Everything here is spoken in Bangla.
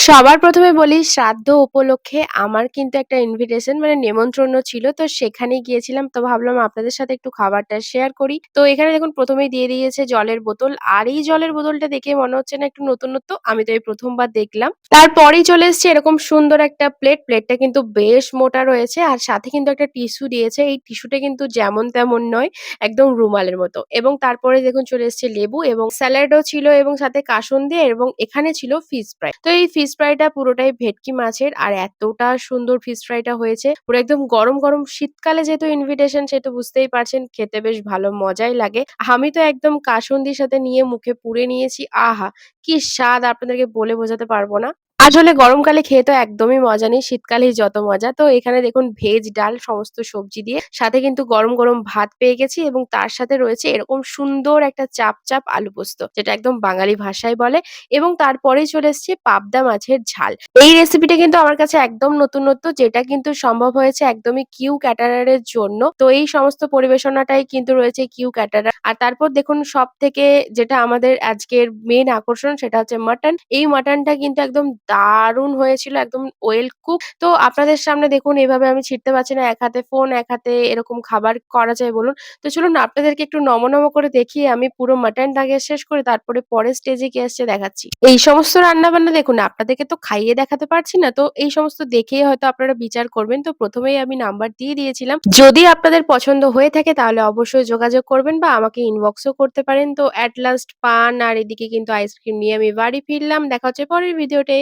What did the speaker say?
সবার ১ম এ বলি শ্রাদ্ধ উপলক্ষে আমার কিন্তু একটা ইনভিটেশন মানে নেমন্ত্রণ ছিল। তো সেখানেই গিয়েছিলাম। তো ভাবলাম আপনাদের সাথে একটু খাবারটা শেয়ার করি। তো এখানে দেখুন ১ম এই দিয়ে দিয়েছে জলের বোতল। আর এই জলের বোতলটা দেখে মনে হচ্ছে না একটু নতুনত্ব। আমি তো এই ১ম বার দেখলাম। তারপরেই চলে এসছে এরকম সুন্দর একটা প্লেট। প্লেটটা কিন্তু বেশ মোটা রয়েছে। আর সাথে কিন্তু একটা টিস্যু দিয়েছে। এই টিস্যুটা কিন্তু যেমন তেমন নয়, একদম রুমালের মতো। এবং তারপরে দেখুন চলে এসছে লেবু এবং স্যালাডও ছিল এবং সাথে কাসুন্দি এবং এখানে ছিল ফিশ ফ্রাই। তো এই ফিশ ফ্রাইটা পুরোটাই ভেটকি মাছের আর এতটা সুন্দর ফিশ ফ্রাইটা হয়েছে। পুরো একদম গরম, গরম শীতকালে যেহেতু ইনভিটেশন সে তো বুঝতেই পারছেন খেতে বেশ ভালো মজাই লাগে। আমি তো একদম কাসুন্দির সাথে নিয়ে মুখে পুরে নিয়েছি। আহা! কি স্বাদ আপনাদেরকে বলে বোঝাতে পারব না। আসলে গরমকালে খেয়ে তো একদমই মজা নেই। শীতকালেই যত মজা। তো এখানে দেখুন ভেজ ডাল সমস্ত সবজি দিয়ে সাথে কিন্তু গরম, গরম ভাত পেয়ে গেছি এবং তার সাথে রয়েছে এরকম সুন্দর একটা চাপ, চাপ আলু পোস্ত। যেটা একদম বাঙালি ভাষায় বলে এবং তারপরেই চলে এসছে পাবদা মাছের ঝাল। এই রেসিপিটা কিন্তু আমার কাছে একদম নতুনত্ব যেটা কিন্তু সম্ভব হয়েছে একদমই কিউ ক্যাটারার এর জন্য। তো এই সমস্ত পরিবেশনাটাই কিন্তু রয়েছে কিউ ক্যাটারার। আর তারপর দেখুন সবথেকে যেটা আমাদের আজকের মেইন আকর্ষণ সেটা হচ্ছে মাটন। এই মাটনটা কিন্তু একদম দারুণ হয়েছিল, একদম ওয়েল কুক। তো আপনাদের সামনে দেখুন এভাবে আমি ছিঁড়তে পারছি না। এক হাতে ফোন, এক হাতে এরকম খাবার করা যায় বলুন? তো চলুন আপনাদেরকে একটু নমো করে দেখিয়ে আমি পুরো মাটনটা আগে শেষ করে তারপরে পরের স্টেজে কি আসছে দেখাচ্ছি। এই সমস্ত রান্নাবান্না দেখুন আপনাদেরকে তো খাইয়ে দেখাতে পারছি না। তো এই সমস্ত দেখেই হয়তো আপনারা বিচার করবেন। তো ১ম এই আমি নাম্বার দিয়ে দিয়েছিলাম। যদি আপনাদের পছন্দ হয়ে থাকে তাহলে অবশ্যই যোগাযোগ করবেন বা আমাকে ইনবক্সও করতে পারেন। তো এট লাস্ট পান আর এদিকে কিন্তু আইসক্রিম নিয়ে আমি বাড়ি ফিরলাম। দেখা হচ্ছে পরের ভিডিওতে।